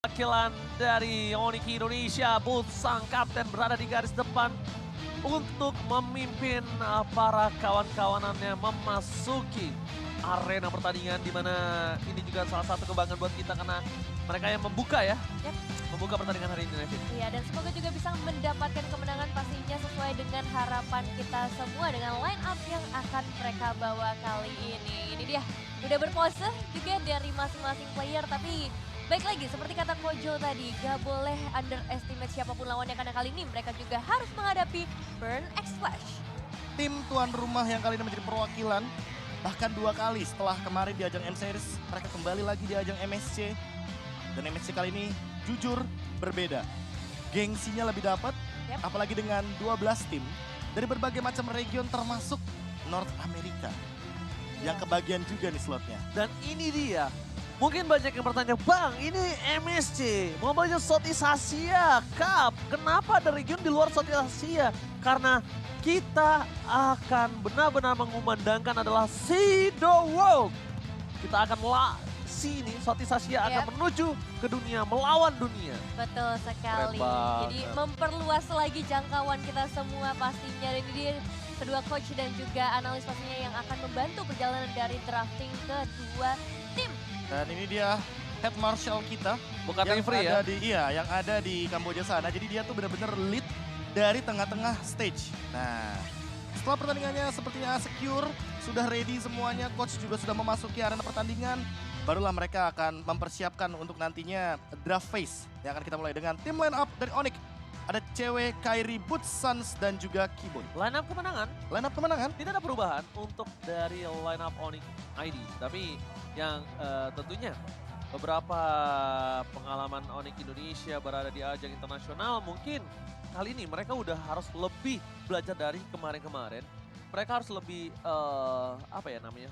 Wakilan dari Onyx Indonesia, Booth sang kapten berada di garis depan untuk memimpin para kawan-kawanannya memasuki arena pertandingan, di mana ini juga salah satu kebanggaan buat kita karena mereka yang membuka ya. Yep. Membuka pertandingan hari ini, Nevin. Iya, dan semoga juga bisa mendapatkan kemenangan pastinya sesuai dengan harapan kita semua dengan line up yang akan mereka bawa kali ini. Ini dia, udah berpose juga dari masing-masing player, tapi baik lagi seperti kata Kojo tadi, gak boleh underestimate siapapun lawannya karena kali ini mereka juga harus menghadapi Burn X Flash. Tim tuan rumah yang kali ini menjadi perwakilan, bahkan 2 kali setelah kemarin di ajang M-Series, mereka kembali lagi di ajang MSC. Dan MSC kali ini jujur berbeda. Gengsinya lebih dapat, Yep. apalagi dengan 12 tim dari berbagai macam region termasuk North America. Yang kebagian juga nih slotnya. Dan ini dia, mungkin banyak yang bertanya, Bang ini MSC, Mobile Southeast Asia Cup, kenapa ada region di luar Southeast Asia? Karena kita akan benar-benar mengumandangkan adalah See the World. Kita akan sini Southeast Asia akan menuju ke dunia, melawan dunia. Betul sekali. Jadi memperluas lagi jangkauan kita semua pastinya. Dan ini dia kedua coach dan juga analis pastinya yang akan membantu perjalanan dari drafting kedua tim. Dan ini dia head marshal kita. Bukan yang referee ada ya? yang ada di Kamboja sana. Jadi dia tuh benar-benar lead dari tengah-tengah stage. Nah, setelah pertandingannya sepertinya secure, sudah ready semuanya, coach juga sudah memasuki arena pertandingan. Barulah mereka akan mempersiapkan untuk nantinya draft phase yang akan kita mulai dengan tim line up dari Onyx. Ada cewek, Kairi, Boots, Suns, dan juga Keyboy. Line up kemenangan, Line up kemenangan. tidak ada perubahan untuk dari line up Onyx ID. Tapi yang tentunya beberapa pengalaman Onyx Indonesia berada di ajang internasional, mungkin kali ini mereka udah harus lebih belajar dari kemarin-kemarin. Mereka harus lebih,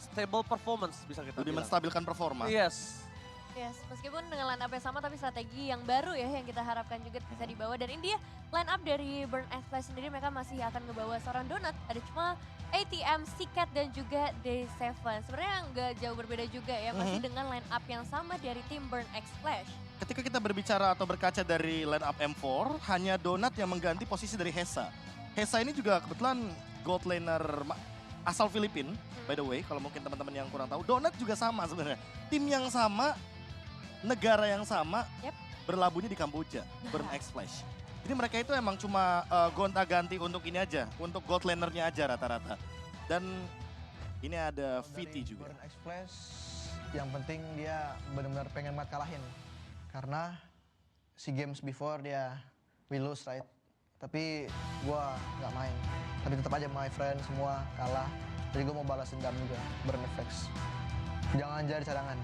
stable performance bisa kita Lebih bilang. menstabilkan performa. Yes. Yes, meskipun dengan line up yang sama tapi strategi yang baru ya yang kita harapkan juga bisa dibawa. Dan ini dia line up dari Burn X Flash sendiri, mereka masih akan ngebawa seorang Donut. Ada cuma ATM, Sikat dan juga Day7. Sebenarnya nggak jauh berbeda juga ya, masih dengan line up yang sama dari tim Burn X Flash. Ketika kita berbicara atau berkaca dari line up M4, hanya Donut yang mengganti posisi dari Hesa. Hesa ini juga kebetulan gold laner asal Filipina, by the way, kalau mungkin teman-teman yang kurang tahu. Donut juga sama sebenarnya. Tim yang sama, negara yang sama, berlabuhnya di Kamboja, Burn X Flash. Jadi mereka itu emang cuma gonta-ganti untuk ini aja, untuk gold lanernya aja rata-rata. Dan ini ada VT juga. Burn X Flash, yang penting dia benar-benar pengen banget kalahin. Karena SEA Games before dia we lose right. Tapi gua nggak main. Tapi tetap aja my friend semua kalah. Jadi gua mau balas dendam juga, Burn FX. Jangan jadi cadangan.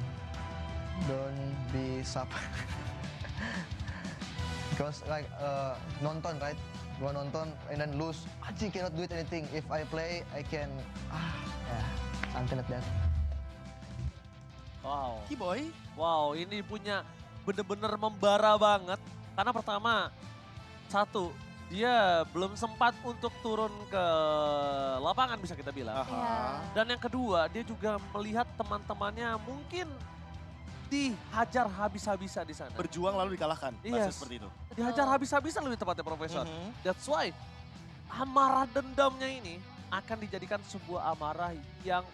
Don't be sub. Because like nonton right, gua nonton and then lose. Aji cannot do it anything. If I play, I can something like that. Wow. Keyboy. Wow, ini punya bener-bener membara banget. Karena pertama, satu, dia belum sempat untuk turun ke lapangan bisa kita bilang. Iya. Dan yang kedua, dia juga melihat teman-temannya mungkin dihajar habis-habisan di sana. Berjuang lalu dikalahkan, Yes. seperti itu. Dihajar habis-habisan lebih tepatnya Profesor. That's why amarah dendamnya ini akan dijadikan sebuah amarah yang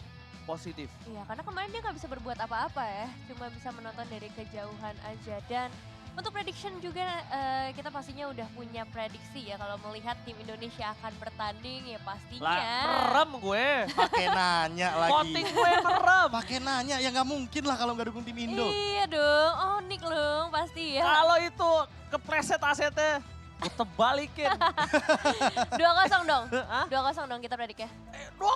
positif. Iya, karena kemarin dia nggak bisa berbuat apa-apa ya, cuma bisa menonton dari kejauhan aja. Dan untuk prediction juga kita pastinya udah punya prediksi ya kalau melihat tim Indonesia akan bertanding ya pastinya. Lah, merem gue. Pakai nanya lagi. Voting gue merem. Pakai nanya, ya nggak mungkin lah kalau nggak dukung tim Indo. Iya dong, Onyx loh pasti ya. Kalau itu kepleset asetnya, gue tebalikin. 2-0 dong, Hah? 2-0 dong kita prediknya. 2-0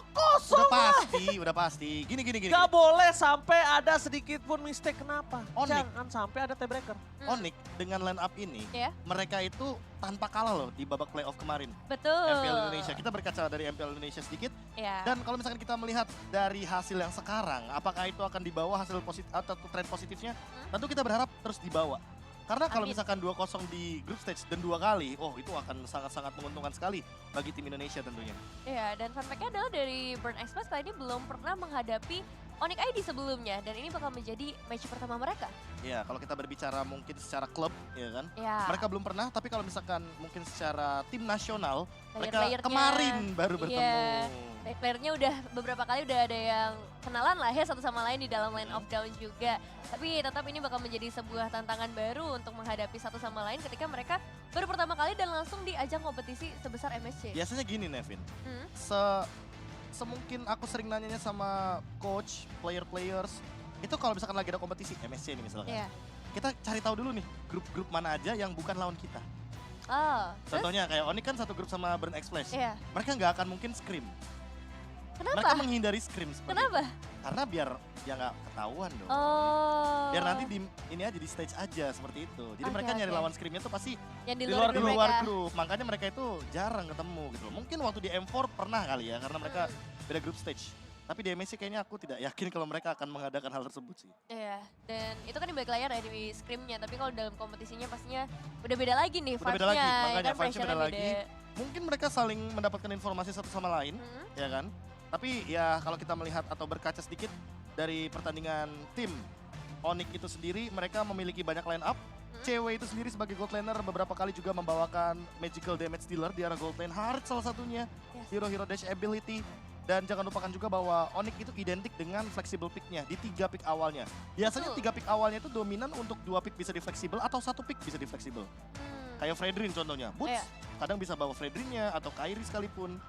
lah. Udah pasti. Gini. Gak boleh sampai ada sedikit pun mistake. Kenapa? Onyx. Jangan sampai ada tiebreaker. Onyx dengan line up ini, Iya. mereka itu tanpa kalah loh di babak playoff kemarin. Betul. MPL Indonesia, kita berkaca dari MPL Indonesia sedikit. Iya. Dan kalau misalkan kita melihat dari hasil yang sekarang, apakah itu akan dibawa hasil positif atau tren positifnya? Tentu kita berharap terus dibawa. Karena kalau Amin. misalkan 2-0 di group stage dan 2 kali, oh itu akan sangat-sangat menguntungkan sekali bagi tim Indonesia tentunya. Iya, dan fun fact-nya adalah dari Burn X Flash kali ini belum pernah menghadapi Onyx ID sebelumnya dan ini bakal menjadi match pertama mereka. Ya, kalau kita berbicara mungkin secara klub, ya kan. Ya. Mereka belum pernah, tapi kalau misalkan mungkin secara tim nasional, mereka Player-playernya. kemarin baru bertemu. Iya. Playernya udah beberapa kali udah ada yang kenalan lah ya satu sama lain di dalam line of down juga. Tapi tetap ini bakal menjadi sebuah tantangan baru untuk menghadapi satu sama lain ketika mereka baru pertama kali dan langsung di ajang kompetisi sebesar MSC. Biasanya gini Nevin, Hmm? semungkin aku sering nanyanya sama coach, players, itu kalau misalkan lagi ada kompetisi, MSC ini misalkan. Iya. Kita cari tahu dulu nih, grup-grup mana aja yang bukan lawan kita. Oh, terus? Contohnya kayak Onyx kan satu grup sama Burn X-Flash. Iya. Mereka nggak akan mungkin scrim. Kenapa? Mereka menghindari scrim seperti Kenapa? itu. Karena biar ya nggak ketahuan dong. Oh. Biar nanti ini aja di stage aja seperti itu. Jadi Oke, mereka nyari oke. lawan scrimnya tuh pasti yang di di luar, luar di grup luar mereka. grup. Makanya mereka itu jarang ketemu gitu loh. Mungkin waktu di M4 pernah kali ya karena mereka beda grup stage. Tapi di MSC kayaknya aku tidak yakin kalau mereka akan mengadakan hal tersebut sih. Iya, dan itu kan di balik layar ya di scrimnya, tapi kalau dalam kompetisinya pastinya udah beda lagi nih Udah beda vibes-nya. lagi, ya makanya kan, vibes-nya beda pressure-nya lagi. Mungkin mereka saling mendapatkan informasi satu sama lain, Hmm? ya kan? Tapi ya kalau kita melihat atau berkaca sedikit dari pertandingan tim Onyx itu sendiri, mereka memiliki banyak line up. Cewek itu sendiri sebagai gold laner beberapa kali juga membawakan magical damage dealer di arah gold lane. Harith salah satunya, Yes. hero-hero dash ability. Dan jangan lupakan juga bahwa Onyx itu identik dengan flexible picknya di 3 pick awalnya. Biasanya Betul. 3 pick awalnya itu dominan untuk 2 pick bisa di flexible atau 1 pick bisa di flexible. Kayak Fredrin contohnya, Boots Iya. kadang bisa bawa Fredrinnya atau Kairi sekalipun.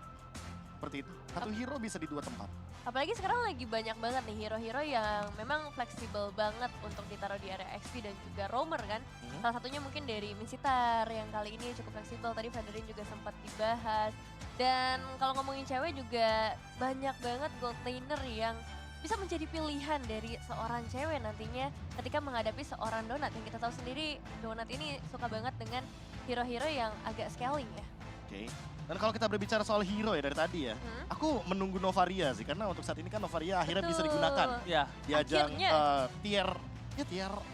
Seperti itu. Satu hero bisa di 2 tempat. Apalagi sekarang lagi banyak banget nih hero-hero yang memang fleksibel banget untuk ditaruh di area XP dan juga roamer kan. Mhm. Salah satunya mungkin dari Minsitar yang kali ini cukup fleksibel. Tadi Federin juga sempat dibahas. Dan kalau ngomongin cewek juga banyak banget gold laner yang bisa menjadi pilihan dari seorang cewek nantinya ketika menghadapi seorang Donat. Yang kita tahu sendiri Donat ini suka banget dengan hero-hero yang agak scaling ya. Oke. Dan kalau kita berbicara soal hero ya dari tadi ya, aku menunggu Novaria sih karena untuk saat ini kan Novaria akhirnya bisa Betul. digunakan Ya, di ajang Akhirnya. tier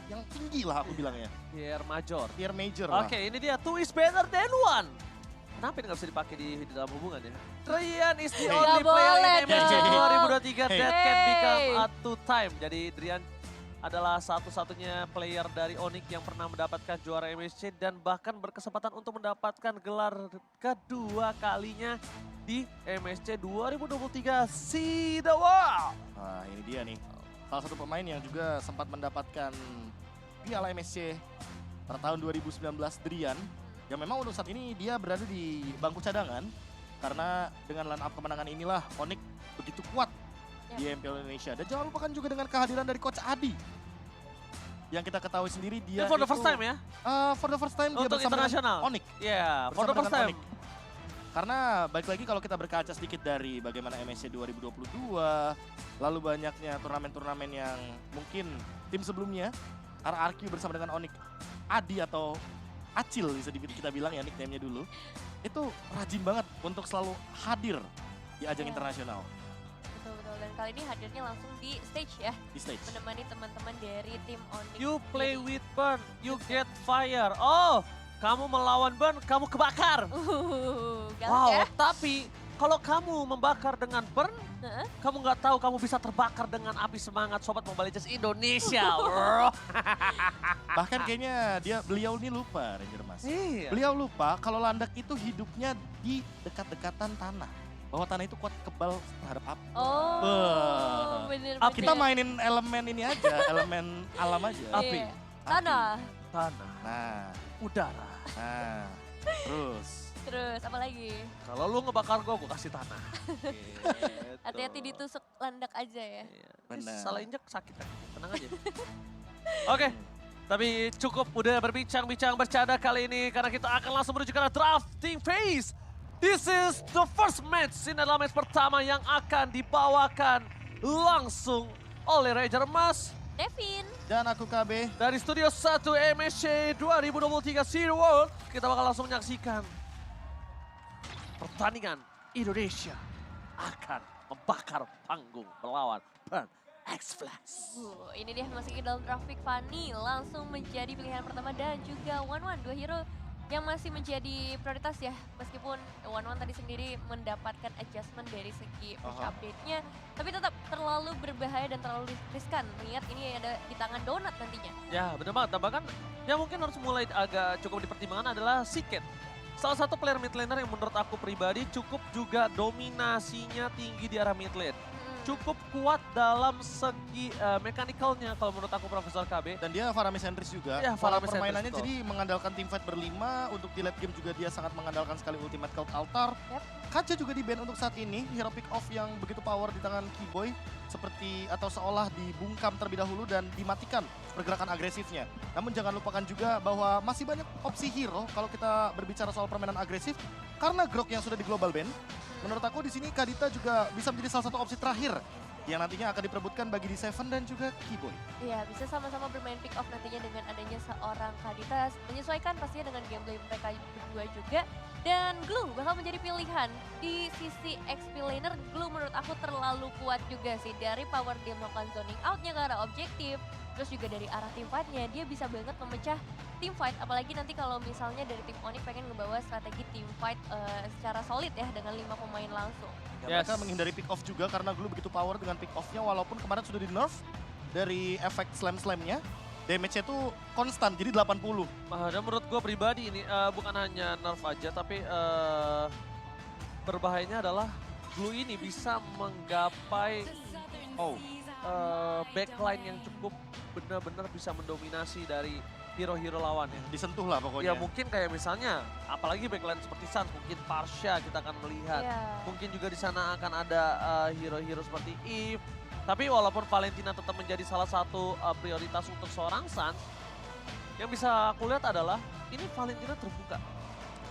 yang tinggi lah aku bilangnya, Pierre Major. tier major lah. Oke, ini dia. Two is better than one. Kenapa ini nggak bisa dipakai di dalam hubungan ya? Drian is the Hey. only Nggak player boleh in MSC dong. 2023 Hey. that can become Hey. a two-time. Jadi Drian adalah satu-satunya player dari Onyx yang pernah mendapatkan juara MSC dan bahkan berkesempatan untuk mendapatkan gelar kedua kalinya di MSC 2023 See the World. Nah ini dia nih, salah satu pemain yang juga sempat mendapatkan Piala MSC pada tahun 2019, Drian. Yang memang untuk saat ini dia berada di bangku cadangan karena dengan line up kemenangan inilah Onyx begitu kuat di MPL Indonesia. Dan jangan lupakan juga dengan kehadiran dari Coach Adi. Yang kita ketahui sendiri dia Ini for the itu, first time ya? for the first time dia Untuk bersama internasional. dengan Onyx. Ya, for Bersama the first dengan time. Onyx. Karena balik lagi kalau kita berkaca sedikit dari bagaimana MSC 2022, lalu banyaknya turnamen-turnamen yang mungkin tim sebelumnya, RRQ bersama dengan Onyx, Adi atau Acil bisa kita bilang ya nickname-nya dulu, itu rajin banget untuk selalu hadir di ajang Iya. internasional, Betul-betul. Dan kali ini hadirnya langsung di stage ya. di stage. Menemani teman-teman dari tim Onyx. You play sendiri. with burn, you get fire. Oh, kamu melawan burn, kamu kebakar. Galak Wow, ya. tapi kalau kamu membakar dengan burn, Heeh. kamu nggak tahu kamu bisa terbakar dengan api semangat Sobat Mobile Legends Indonesia. bro. Bahkan kayaknya beliau ini lupa Ranger Mas. Iya. Beliau lupa kalau landak itu hidupnya di dekat-dekatan tanah. Bahwa tanah itu kuat kebal terhadap api. Oh, Beuh. bener-bener. Kita mainin elemen ini aja, elemen alam aja. Api. Iya. Tanah. Tanah, Nah, udara. terus. Terus apa lagi? Kalau lu ngebakar gue kasih tanah. Gitu. Hati-hati ditusuk landak aja ya. Iya. Benar. Salah injek sakit kan, tenang aja. Oke, tapi cukup udah berbincang-bincang bercanda kali ini karena kita akan langsung menuju ke arah drafting phase. This is the first match. Ini adalah match pertama yang akan dibawakan langsung oleh Ranger Mas Devin. Dan aku KB. dari Studio 1 MSC 2023 Sea World. Kita bakal langsung menyaksikan pertandingan Indonesia akan membakar panggung melawan Burn X-Flash. Ini dia masih dalam draft pick Fanny langsung menjadi pilihan pertama dan juga One-One, dua hero yang masih menjadi prioritas ya, meskipun One tadi sendiri mendapatkan adjustment dari segi patch Aha. update-nya, tapi tetap terlalu berbahaya dan terlalu riskan mengingat ini ada di tangan Donut nantinya. Ya bener banget, bahkan yang mungkin harus mulai agak cukup dipertimbangkan adalah Siket. Salah satu player mid laner yang menurut aku pribadi cukup juga dominasinya tinggi di arah mid lane. Cukup kuat dalam segi mechanical-nya kalau menurut aku Profesor KB. Dan dia Faramis Sentris juga. Iya, Pola Faramis permainannya Sentris, jadi mengandalkan teamfight berlima. Untuk di late game juga dia sangat mengandalkan sekali ultimate cult altar. Yep. Kaca juga di ban untuk saat ini. Hero pick off yang begitu power di tangan Keyboy. Seperti atau seolah dibungkam terlebih dahulu dan dimatikan pergerakan agresifnya. Namun jangan lupakan juga bahwa masih banyak opsi hero kalau kita berbicara soal permainan agresif. Karena Grok yang sudah di global ban. Menurut aku di sini Kadita juga bisa menjadi salah satu opsi terakhir yang nantinya akan diperebutkan bagi di Seven dan juga Keyboy. Iya, bisa sama-sama bermain pick off nantinya dengan adanya seorang Kadita, menyesuaikan pastinya dengan gameplay mereka berdua juga. Dan Glue bakal menjadi pilihan di sisi XP laner. Glue menurut aku terlalu kuat juga sih, dari power dia melakukan zoning outnya ke arah objektif, terus juga dari arah team fight-nya dia bisa banget memecah team fight, apalagi nanti kalau misalnya dari tim Onyx pengen ngebawa strategi team fight secara solid ya dengan 5 pemain langsung. Ya, Yes. mereka menghindari pick off juga karena Glue begitu power dengan pick off-nya walaupun kemarin sudah di nerf dari efek slam-slamnya. Damage-nya tuh konstan jadi 80. Dan menurut gue pribadi ini bukan hanya nerf aja tapi berbahayanya adalah Glue ini bisa menggapai backline yang cukup benar-benar bisa mendominasi dari hero-hero lawannya. Disentuh lah pokoknya. Ya mungkin kayak misalnya, apalagi backline seperti Sans, mungkin Parsha kita akan melihat. Iya. Mungkin juga di sana akan ada hero-hero seperti Eve. Tapi walaupun Valentina tetap menjadi salah satu prioritas untuk seorang Sans, yang bisa aku lihat adalah ini Valentina terbuka.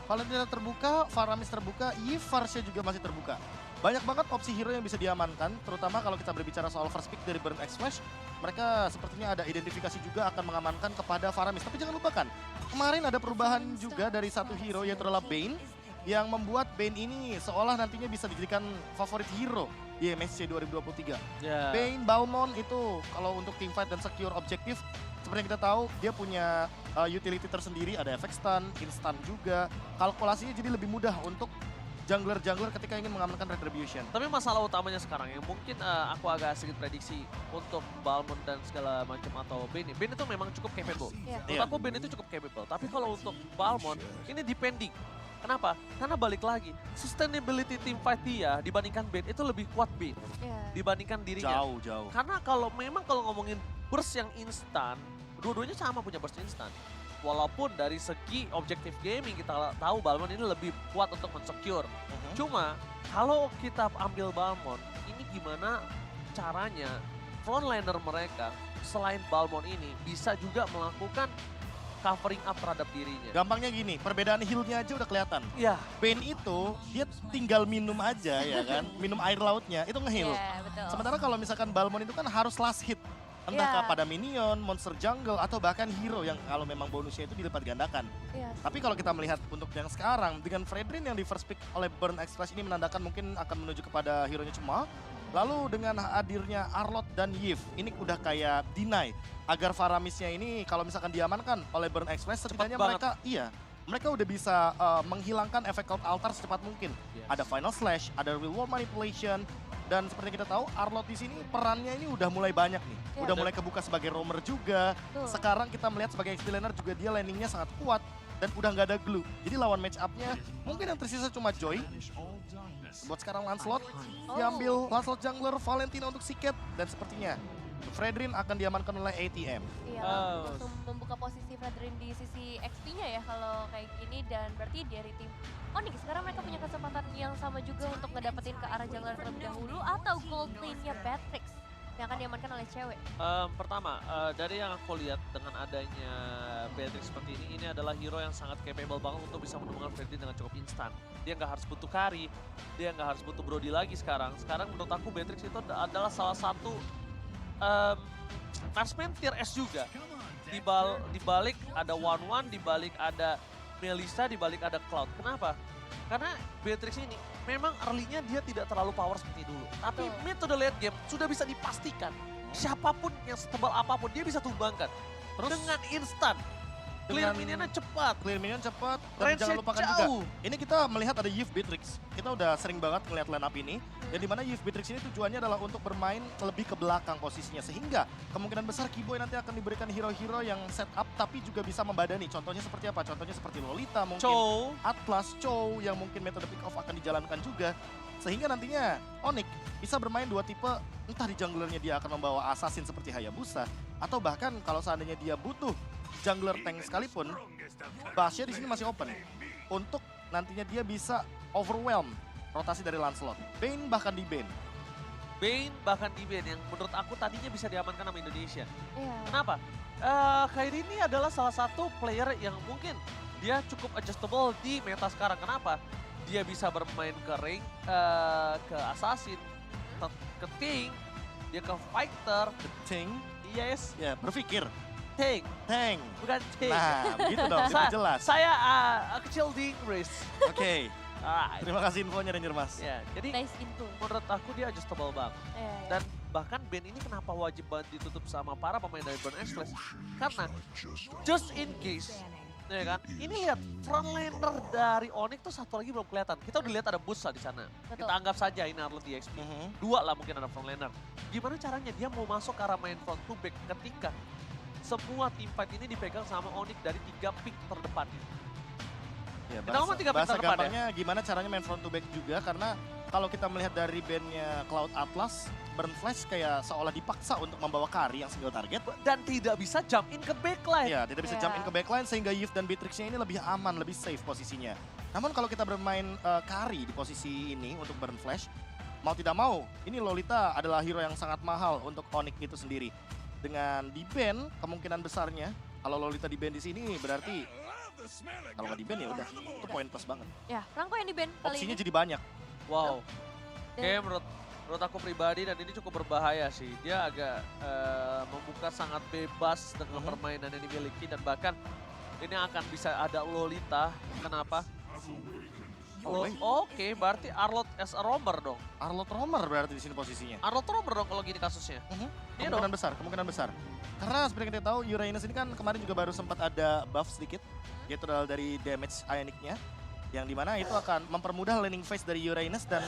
Valentina terbuka, Faramis terbuka, Yivarsha juga masih terbuka. Banyak banget opsi hero yang bisa diamankan, terutama kalau kita berbicara soal first pick dari Burn X Flash. Mereka sepertinya ada identifikasi juga akan mengamankan kepada Faramis. Tapi jangan lupakan, kemarin ada perubahan juga dari satu hero yaitu adalah Bane. Yang membuat Bane ini seolah nantinya bisa dijadikan favorit hero di MSC 2023. Ya. Bane, Balmond itu kalau untuk teamfight dan secure objektif, seperti yang kita tahu dia punya utility tersendiri, ada efek stun, instant juga. Kalkulasinya jadi lebih mudah untuk jungler-jungler ketika ingin mengamankan retribution. Tapi masalah utamanya sekarang yang mungkin aku agak sedikit prediksi untuk Balmond dan segala macam atau Bane. Bane itu memang cukup capable. Iya. Menurut Iya. aku Bane itu cukup capable. Tapi kalau untuk Balmond ini depending. Kenapa? Karena balik lagi, sustainability team fight dia dibandingkan Bane itu lebih kuat Bane Iya. dibandingkan dirinya. Jauh. Karena kalau ngomongin burst yang instan, dua-duanya sama punya burst instan. Walaupun dari segi objektif gaming kita tahu Balmond ini lebih kuat untuk men-secure. Cuma kalau kita ambil Balmond, ini gimana caranya frontliner mereka selain Balmond ini bisa juga melakukan covering up terhadap dirinya. Gampangnya gini, perbedaan heal-nya aja udah kelihatan. Iya, Bane itu dia tinggal minum aja ya kan, minum air lautnya itu nge-heal. Iya, betul. Sementara kalau misalkan Balmond itu kan harus last hit. Entah Iya. kepada minion, monster jungle, atau bahkan hero yang kalau memang bonusnya itu dilipat gandakan. Iya. Tapi kalau kita melihat untuk yang sekarang, dengan Fredrin yang di first pick oleh Burn Express ini menandakan mungkin akan menuju kepada hero-nya Cema. Lalu dengan hadirnya Arlott dan Yves, ini udah kayak deny agar Faramisnya ini kalau misalkan diamankan oleh Burn Express, setidaknya banget. mereka udah bisa menghilangkan efek Cult Altar secepat mungkin. Yes. Ada Final Slash, ada Real World Manipulation, dan seperti kita tahu Arlott di sini perannya ini udah mulai banyak nih. Ya. Udah mulai kebuka sebagai roamer juga. Betul. Sekarang kita melihat sebagai XP laner juga dia landingnya sangat kuat dan udah nggak ada glue. Jadi lawan match up-nya mungkin yang tersisa cuma Joy. Buat sekarang Lancelot diambil, Lancelot jungler, Valentina untuk Siket, dan sepertinya Fredrin akan diamankan oleh ATM. Iya, Oh. langsung membuka posisi Fredrin di sisi XP-nya ya kalau kayak gini, dan berarti dari tim Onyx sekarang mereka punya kesempatan yang sama juga untuk ngedapetin ke arah jungler terlebih dahulu atau gold lane-nya Patrick yang akan diamankan oleh cewek. Pertama, dari yang aku lihat dengan adanya Beatrix seperti ini adalah hero yang sangat capable banget untuk bisa menemukan Freddy dengan cukup instan. Dia nggak harus butuh carry, dia nggak harus butuh Brody lagi sekarang. Sekarang menurut aku Beatrix itu adalah salah satu marksman tier S juga. Di balik ada One, di balik ada Melissa, di balik ada Cloud. Kenapa? Karena Beatrix ini memang early-nya dia tidak terlalu power seperti dulu. Tapi Betul. mid to the late game sudah bisa dipastikan. Siapapun yang setebal apapun dia bisa tumbangkan. Terus dengan instan. Clear minionnya cepat. Clear minion cepat, dan Range-nya jangan lupakan juga. jauh. Ini kita melihat ada Youth Beatrix. Kita udah sering banget ngeliat line up ini. Dan dimana Youth Beatrix ini tujuannya adalah untuk bermain lebih ke belakang posisinya. Sehingga kemungkinan besar Kiboy nanti akan diberikan hero-hero yang set up tapi juga bisa membadani. Contohnya seperti apa? Contohnya seperti Lolita mungkin. Chow. Atlas, Chow yang mungkin metode pick off akan dijalankan juga. Sehingga nantinya Onyx bisa bermain dua tipe, entah di junglernya dia akan membawa assassin seperti Hayabusa. Atau bahkan kalau seandainya dia butuh jungler tank sekalipun, Basya di sini masih open untuk nantinya dia bisa overwhelm rotasi dari Lancelot. Bane bahkan di ban. Bane bahkan di ban yang menurut aku tadinya bisa diamankan sama Indonesia. Iya. Kenapa? Kairi ini adalah salah satu player yang mungkin dia cukup adjustable di meta sekarang. Kenapa? Dia bisa bermain ke ring, ke assassin, ke tank, dia ke fighter, Tank, yes, ya berpikir. tank, Tank. bukan tank. Nah, begitu dong, sudah jelas. Saya kecil di Inggris. Oke, Alright. terima kasih infonya Ranger Mas. Ya, jadi Nice info. menurut aku dia adjustable banget. Iya. Dan bahkan band ini kenapa wajib banget ditutup sama para pemain dari Burn Express? Karena just in case, ya kan? Ini lihat frontliner dari Onyx tuh satu lagi belum kelihatan. Kita udah lihat ada Busa di sana. Betul. Kita anggap saja ini Arlot di XP. Dua lah mungkin ada frontliner. Gimana caranya dia mau masuk ke arah main front to back ketika semua tim fight ini dipegang sama Onyx dari 3 pick terdepan. Ya, Kita ngomong tiga bahasa pintar depan ya. gampangnya gimana caranya main front to back juga, karena kalau kita melihat dari bandnya Cloud Atlas, Burn Flash kayak seolah dipaksa untuk membawa carry yang single target. Dan tidak bisa jump in ke backline. Ya, tidak bisa Ya. jump in ke backline sehingga Youth dan Beatrixnya ini lebih aman, lebih safe posisinya. Namun kalau kita bermain carry di posisi ini untuk Burn Flash, mau tidak mau, ini Lolita adalah hero yang sangat mahal untuk Onyx itu sendiri. Dengan di ban, kemungkinan besarnya kalau Lolita di ban di sini berarti kalau nggak di ban ya udah, itu poin plus banget. Ya, Franco yang di ban kali Opsinya ini. jadi banyak. Wow. Dan- Kayak menurut aku pribadi dan ini cukup berbahaya sih. Dia agak membuka sangat bebas dengan Mhm. permainan yang dimiliki dan bahkan ini akan bisa ada Lolita. Kenapa? Oh, wait. Oke, berarti Arlot as a roamer dong. Arlot Romer berarti di sini posisinya. Arlot roamer dong kalau gini kasusnya. Iya dong. Kemungkinan besar. Karena seperti yang kita tahu, Uranus ini kan kemarin juga baru sempat ada buff sedikit, yaitu adalah dari damage Ionic-nya, yang dimana itu akan mempermudah laning phase dari Uranus. Dan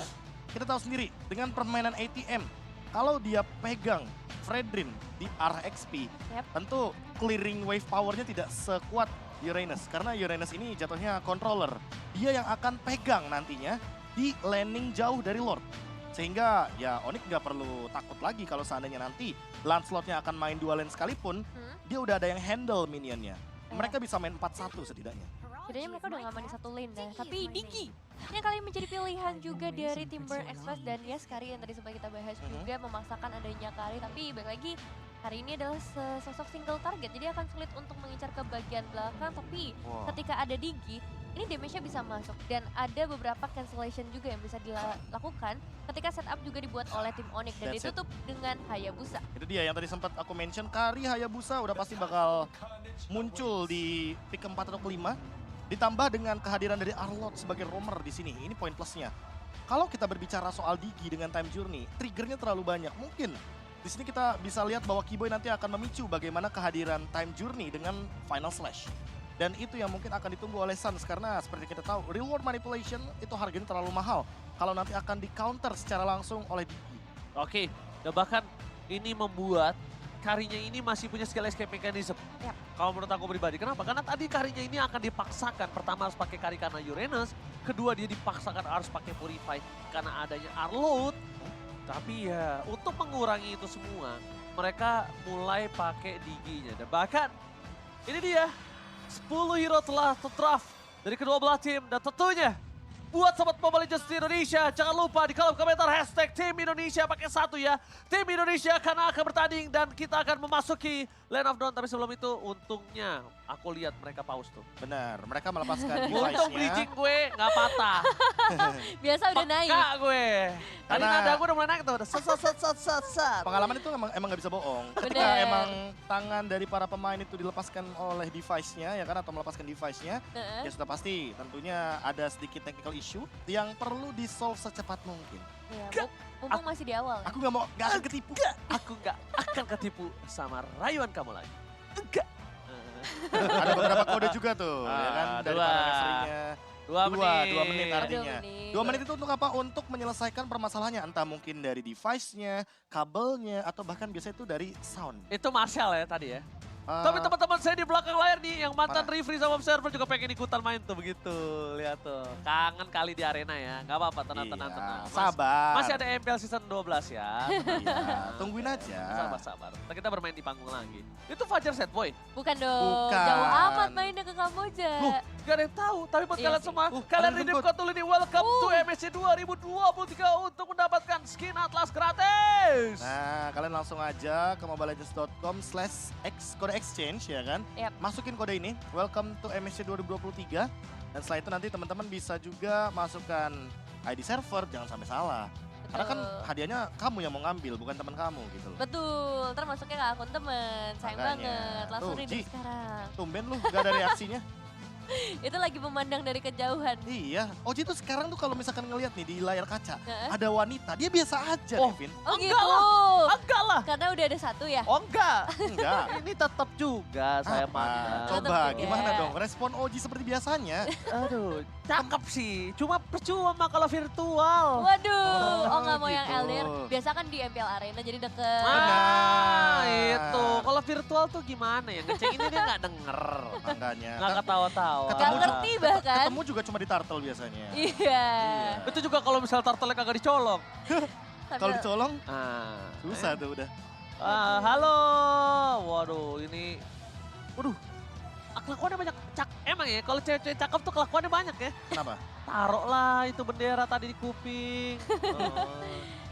kita tahu sendiri, dengan permainan ATM, kalau dia pegang Fredrin di arah XP, Yep. tentu clearing wave powernya tidak sekuat Uranus. Karena Uranus ini jatuhnya controller. Dia yang akan pegang nantinya di laning jauh dari Lord. Sehingga ya Onyx nggak perlu takut lagi kalau seandainya nanti Lancelotnya akan main dua lane sekalipun, dia udah ada yang handle minionnya. Mereka bisa main 4-1 setidaknya. Setidaknya mereka udah ngaman di satu lane dah. Tapi Diki yang kali ini menjadi pilihan juga dari tim Burn Express dan ya Kari yang tadi sempat kita bahas juga memaksakan adanya Kari. Tapi balik lagi hari ini adalah sosok single target jadi akan sulit untuk mengincar ke bagian belakang. Tapi Wow. ketika ada Digi ini damage-nya bisa masuk dan ada beberapa cancellation juga yang bisa dilakukan ketika setup juga dibuat oleh tim Onyx dan That's it. ditutup dengan Hayabusa. Itu dia yang tadi sempat aku mention, Kari Hayabusa udah pasti bakal muncul di pick keempat atau kelima. Ditambah dengan kehadiran dari Arlot sebagai roamer di sini, ini poin plusnya. Kalau kita berbicara soal Digi dengan time journey, triggernya terlalu banyak. Mungkin di sini kita bisa lihat bahwa Kiboy nanti akan memicu bagaimana kehadiran time journey dengan final slash. Dan itu yang mungkin akan ditunggu oleh Suns karena seperti kita tahu, reward manipulation itu harganya terlalu mahal. Kalau nanti akan di counter secara langsung oleh Digi. Oke, dan bahkan ini membuat Karinya ini masih punya skill escape mechanism. Yap. Kalau menurut aku pribadi, kenapa? Karena tadi Karinya ini akan dipaksakan. Pertama harus pakai Kari karena Uranus, kedua dia dipaksakan harus pakai Purify karena adanya Arlot. Tapi ya untuk mengurangi itu semua, mereka mulai pakai Digi-nya. Dan bahkan ini dia, 10 hero telah terdraft dari kedua belah tim. Dan tentunya buat Sobat Mobile Legends di Indonesia, jangan lupa di kolom komentar hashtag Tim Indonesia pakai 1 ya. Tim Indonesia karena akan bertanding dan kita akan memasuki Lane of Dawn. Tapi sebelum itu untungnya aku lihat mereka pause tuh. Benar, mereka melepaskan Untung device-nya. bridging gue nggak patah. Biasa udah naik. Peka gue. Tadi Karena- nada gue udah mulai naik tuh. Udah sat. Pengalaman itu emang nggak bisa bohong. Ketika Bener. emang tangan dari para pemain itu dilepaskan oleh device-nya ya kan atau melepaskan device-nya, Heeh. ya sudah pasti tentunya ada sedikit technical issue yang perlu di-solve secepat mungkin. Iya, mumpung masih di awal. Ya. Aku nggak akan ketipu. Aku nggak akan ketipu sama rayuan kamu lagi. Enggak. Ada beberapa kode juga tuh, ya kan? Dari Dua. para referee-nya. 2 menit. 2 menit artinya. 2 menit. 2 menit itu untuk apa? Untuk menyelesaikan permasalahannya. Entah mungkin dari device-nya, kabelnya, atau bahkan biasanya itu dari sound. Itu Marshall ya tadi ya. Eh, Tapi teman-teman saya di belakang layar nih yang mantan Mana? referee sama observer juga pengen ikutan main tuh begitu. Lihat tuh. Kangen kali di arena ya. Gak apa-apa, tenang-tenang. iya, tenang. sabar. Masih ada MPL season 12 ya. Iya, tungguin aja. Sabar-sabar. Ntar kita bermain di panggung lagi. Itu Fajar Set Boy. Bukan dong, Bukan. jauh amat mainnya ke Kamboja. Loh, gak ada yang tahu. Tapi buat Iya kalian sih. semua, ada kalian yang redeem ikut. code dulu ini. Welcome to MSC 2023 untuk mendapatkan skin Atlas gratis. Nah, kalian langsung aja ke mobilelegends.com/x kode exchange ya kan. Yap. Masukin kode ini, welcome to MSC 2023. Dan setelah itu nanti teman-teman bisa juga masukkan ID server, jangan sampai salah. Karena kan Betul. hadiahnya kamu yang mau ngambil, bukan teman kamu gitu loh. Betul, ntar masuknya ke akun temen, sayang Makanya. banget. Langsung Tuh, redeem Ji. sekarang. Tumben lu, gak ada reaksinya. Itu lagi memandang dari kejauhan. Iya, Oji tuh sekarang tuh kalau misalkan ngeliat nih di layar kaca, Heeh. ada wanita, dia biasa aja, Oh. Devin. Oh Enggak gitu. Enggak lah. Karena udah ada satu ya. Oh enggak. Enggak. Ini tetap juga saya Apa? mandang. Coba Tetep juga. gimana dong respon Oji seperti biasanya? Aduh, cakep sih. Cuma percuma kalau virtual. Waduh, oh nggak mau yang gitu. LDR. Biasa kan di MPL Arena jadi deket. Ah, Benar. itu. Kalau virtual tuh gimana ya? Ngecek ini dia nggak denger. Makanya. Nggak ketawa-tawa. Gak Ketemu ngerti bahkan. Ketemu juga cuma di turtle biasanya. Iya. Itu juga kalau misal turtle kagak dicolok. Sambil- Kalau dicolong, Ah, susah tuh udah. halo. Waduh, ini. Waduh. Kelakuannya banyak. Emang ya, kalau cewek-cewek cakep tuh kelakuannya banyak ya. Kenapa? Taruh lah itu bendera tadi di kuping.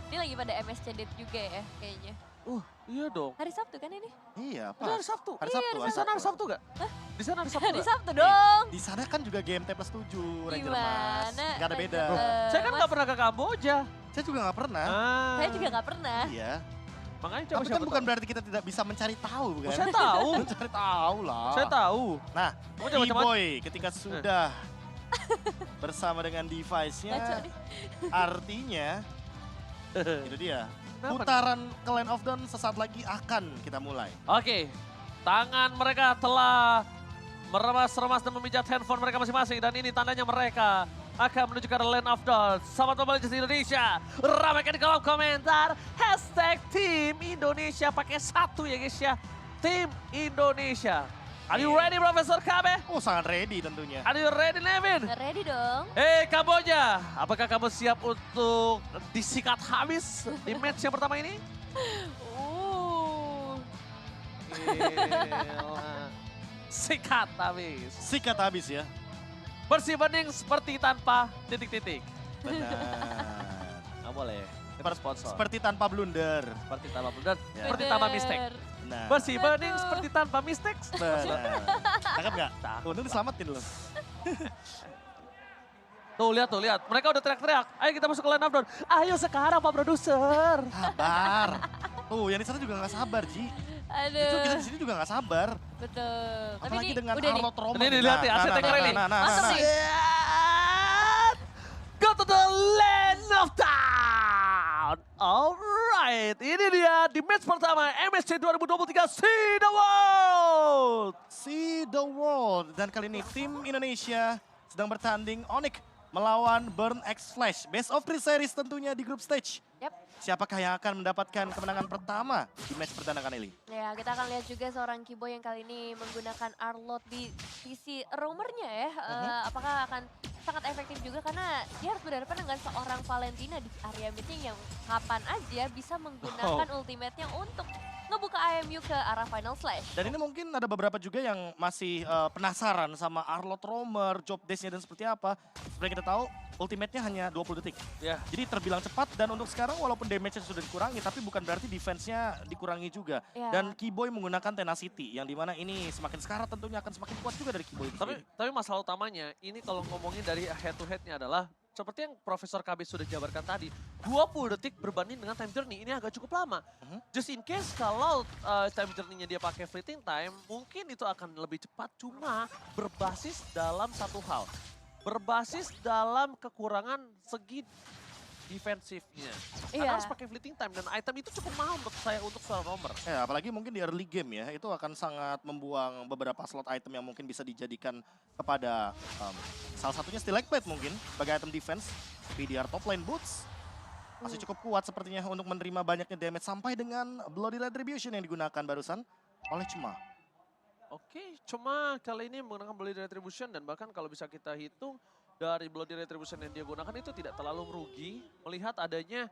Ini lagi pada MSC Date juga ya kayaknya. Iya dong. Hari Sabtu kan ini? Iya, Ada hari pas. Sabtu. Hari Iya, Sabtu. Di sana hari Sabtu gak? Di sana hari Sabtu Hari nggak? Sabtu dong. Di sana kan juga GMT plus 7, Ranger Mas. Gimana? Gak ada beda. Saya kan Mas, nggak pernah ke Kamboja. Saya juga gak pernah. Saya juga nggak pernah. Iya. Makanya coba Tapi kan bukan berarti kita tidak bisa mencari tahu, Oh, kan? saya tahu. Mencari tahu lah. Saya tahu. Nah, Kamu jangan macam-macam. D-Boy ketika sudah bersama dengan Ngaco device-nya, nih. artinya itu dia. Kenapa? Putaran ke Land of Dawn sesaat lagi akan kita mulai. Oke, tangan mereka telah meremas-remas dan memijat handphone mereka masing-masing. Dan ini tandanya mereka akan menuju ke Land of Dawn. Sahabat Mobile Legends Indonesia, ramaikan di kolom komentar. Hashtag Tim Indonesia pakai 1 ya guys ya. Tim Indonesia. Are you ready Profesor Kabe? Oh, sangat ready tentunya. Are you ready Nevin? Ready dong. Hei Kamboja, apakah kamu siap untuk disikat habis di match yang pertama ini? Gila. Sikat habis. Sikat habis ya. Bersih bening seperti tanpa titik-titik. Benar. Nggak boleh. Itu sponsor. Seperti tanpa blunder. Seperti tanpa blunder, Ya. seperti tanpa mistake. Bener. Benar. Bersih bening Aduh. seperti tanpa mistake. Benar. Cakep nggak? Cakep. Untung diselamatin loh. Tuh lihat tuh lihat, mereka udah teriak-teriak. Ayo kita masuk ke line up down. Ayo sekarang Pak Produser. Sabar. Tuh, yang di sana juga nggak sabar, Ji. Justru kita Aduh. di sini juga nggak sabar. Betul. Tapi Apalagi ini dengan udah nih. Arlo Trauma. Ini dilihat ya, asetnya keren nih. Masuk nih. And go to the land of town. Alright, ini dia di match pertama MSC 2023 See the World. See the world. Dan kali ini tim Indonesia sedang bertanding Onyx melawan Burn X Flash. Best of 3 series tentunya di group stage. Yap. Siapakah yang akan mendapatkan kemenangan pertama di match perdana kali ini? Ya, kita akan lihat juga seorang Keyboy yang kali ini menggunakan Arlot di sisi roamernya ya. Apakah akan sangat efektif juga karena dia harus berhadapan dengan seorang Valentina di area meeting yang kapan aja bisa menggunakan ultimate-nya untuk ngebuka IMU ke arah final slash. Dan ini mungkin ada beberapa juga yang masih penasaran sama Arlo Roamer, job desk-nya dan seperti apa. Seperti kita tahu, ultimate-nya hanya 20 detik. Ya. Jadi terbilang cepat dan untuk sekarang walaupun damage-nya sudah dikurangi, tapi bukan berarti defense-nya dikurangi juga. Ya. Dan Keyboy menggunakan Tenacity, yang dimana ini semakin sekarat tentunya akan semakin kuat juga dari Keyboy. itu sendiri. Tapi masalah utamanya, ini kalau ngomongin dari head to head-nya adalah seperti yang Profesor KB sudah jabarkan tadi, 20 detik berbanding dengan time journey, ini agak cukup lama. Just in case kalau time journey-nya dia pakai fleeting time, mungkin itu akan lebih cepat, cuma berbasis dalam satu hal. Berbasis dalam kekurangan segi defensifnya. Iya. Karena harus pakai fleeting time dan item itu cukup mahal menurut saya untuk seorang roamer. Ya, apalagi mungkin di early game ya, itu akan sangat membuang beberapa slot item yang mungkin bisa dijadikan kepada salah satunya Stilike Blade mungkin sebagai item defense. PDR top lane boots masih cukup kuat sepertinya untuk menerima banyaknya damage sampai dengan Bloody Retribution yang digunakan barusan oleh Cuma. Oke, cuma kali ini menggunakan Bloody Retribution dan bahkan kalau bisa kita hitung dari Bloody Retribution yang dia gunakan itu tidak terlalu merugi melihat adanya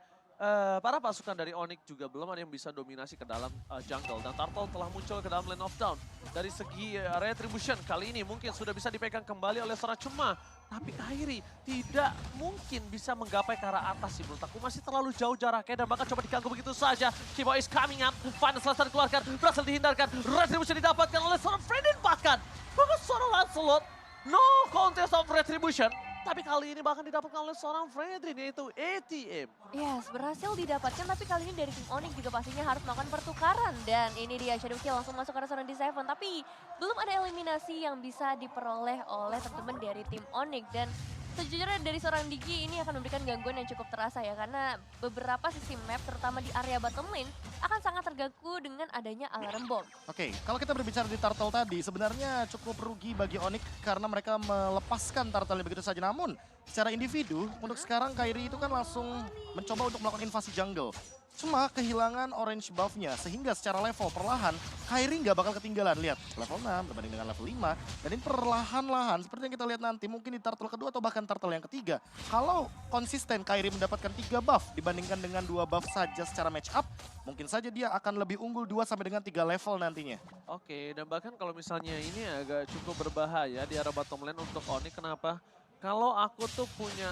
para pasukan dari Onyx juga belum ada yang bisa dominasi ke dalam jungle. Dan Turtle telah muncul ke dalam lane of down. Dari segi Retribution kali ini mungkin sudah bisa dipegang kembali oleh seorang Cuma. Tapi Kairi tidak mungkin bisa menggapai ke arah atas sih menurut aku. Masih terlalu jauh jaraknya dan bahkan coba diganggu begitu saja. Kiboy is coming up, final selesai dikeluarkan, berhasil dihindarkan. Retribution didapatkan oleh seorang Fredin bahkan. Bahkan seorang Lancelot, no contest of Retribution. Tapi kali ini bahkan didapatkan oleh seorang Fredrin yaitu ATM. Yes, berhasil didapatkan tapi kali ini dari tim Onyx juga pastinya harus melakukan pertukaran. Dan ini dia Shadow Kill langsung masuk ke arah seorang D7. Tapi belum ada eliminasi yang bisa diperoleh oleh teman-teman dari tim Onyx. Dan sejujurnya dari seorang Digi ini akan memberikan gangguan yang cukup terasa ya. Karena beberapa sisi map terutama di area bottom lane akan sangat terganggu dengan adanya alarm bomb. Oke, kalau kita berbicara di Turtle tadi, sebenarnya cukup rugi bagi Onyx karena mereka melepaskan Turtle begitu saja. Namun, secara individu, untuk sekarang Kairi itu kan langsung mencoba untuk melakukan invasi jungle. Cuma kehilangan orange buff-nya, sehingga secara level perlahan, Kairi nggak bakal ketinggalan. Lihat, level 6 berbanding dengan level 5. Dan ini perlahan-lahan, seperti yang kita lihat nanti, mungkin di turtle kedua atau bahkan turtle yang ketiga. Kalau konsisten Kairi mendapatkan 3 buff dibandingkan dengan 2 buff saja secara match up, mungkin saja dia akan lebih unggul 2 sampai dengan 3 level nantinya. Oke, dan bahkan kalau misalnya ini agak cukup berbahaya di arah bottom lane untuk Onyx. Kenapa? Kalau aku tuh punya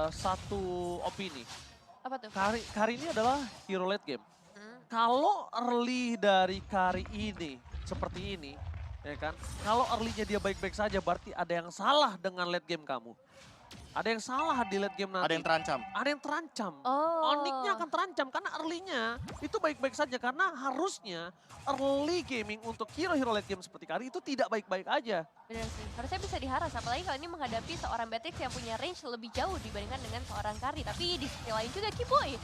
satu opini. Apa tuh? Kari ini adalah hero late game. Kalau early dari Kari ini seperti ini, ya kan? Kalau early-nya dia baik-baik saja, berarti ada yang salah dengan late game kamu. Ada yang salah di late game nanti. Ada yang terancam. Ada yang terancam. Oh. Onyx-nya akan terancam karena early-nya itu baik-baik saja. Karena harusnya early gaming untuk hero-hero late game seperti Kari itu tidak baik-baik aja. Benar sih, harusnya bisa diharas. Apalagi kalau ini menghadapi seorang Beatrix yang punya range lebih jauh dibandingkan dengan seorang Kari. Tapi di sisi lain juga Kiboy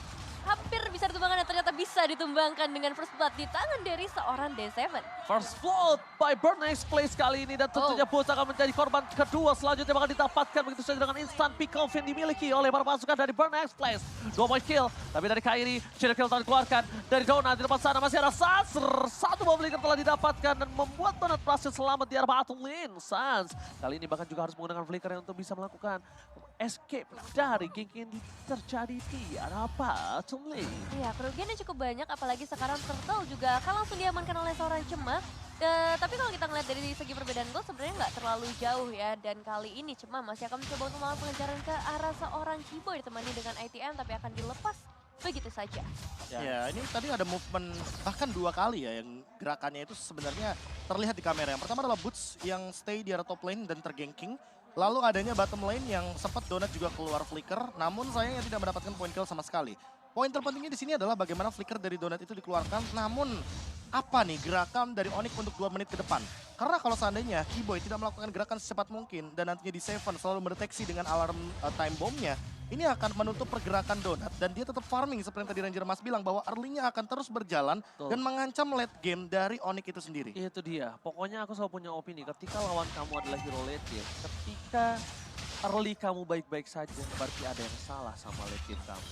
hampir bisa ditumbangkan dan ternyata bisa ditumbangkan dengan first blood di tangan dari seorang D7. First blood by Burnex Place kali ini dan tentunya Boots akan menjadi korban kedua selanjutnya bakal didapatkan begitu saja dengan instant pick off yang dimiliki oleh para pasukan dari Burnex Place. 2 point kill, tapi dari Kairi, Shadow Kill telah dikeluarkan dari Donut di depan sana masih ada Sans. 1 bomb flicker telah didapatkan dan membuat Donut berhasil selamat di arah bottom lane. Sans kali ini bahkan juga harus menggunakan flicker untuk bisa melakukan escape dari gank yang terjadi di arah bottom lane. Iya, kerugiannya cukup banyak apalagi sekarang Turtle juga akan langsung diamankan oleh seorang Cema. Tapi kalau kita ngeliat dari segi perbedaan gol sebenarnya nggak terlalu jauh ya. Dan kali ini Cema masih akan mencoba untuk melakukan pengejaran ke arah seorang Kiboy ditemani dengan ITM tapi akan dilepas begitu saja. Ya, ini tadi ada movement bahkan 2 kali ya yang gerakannya itu sebenarnya terlihat di kamera. Yang pertama adalah Boots yang stay di arah top lane dan terganking. Lalu adanya bottom lane yang sempat Donut juga keluar flicker, namun sayangnya tidak mendapatkan point kill sama sekali. Poin terpentingnya di sini adalah bagaimana flicker dari Donut itu dikeluarkan, namun apa nih gerakan dari Onyx untuk 2 menit ke depan? Karena kalau seandainya Kiboy tidak melakukan gerakan secepat mungkin dan nantinya di Seven selalu mendeteksi dengan alarm time bomb-nya, ini akan menutup pergerakan Donut dan dia tetap farming seperti yang tadi Ranger Mas bilang bahwa early-nya akan terus berjalan dan mengancam late game dari Onyx itu sendiri. Itu dia, pokoknya aku selalu punya opini ketika lawan kamu adalah hero late game, ketika early kamu baik-baik saja, berarti ada yang salah sama late game kamu.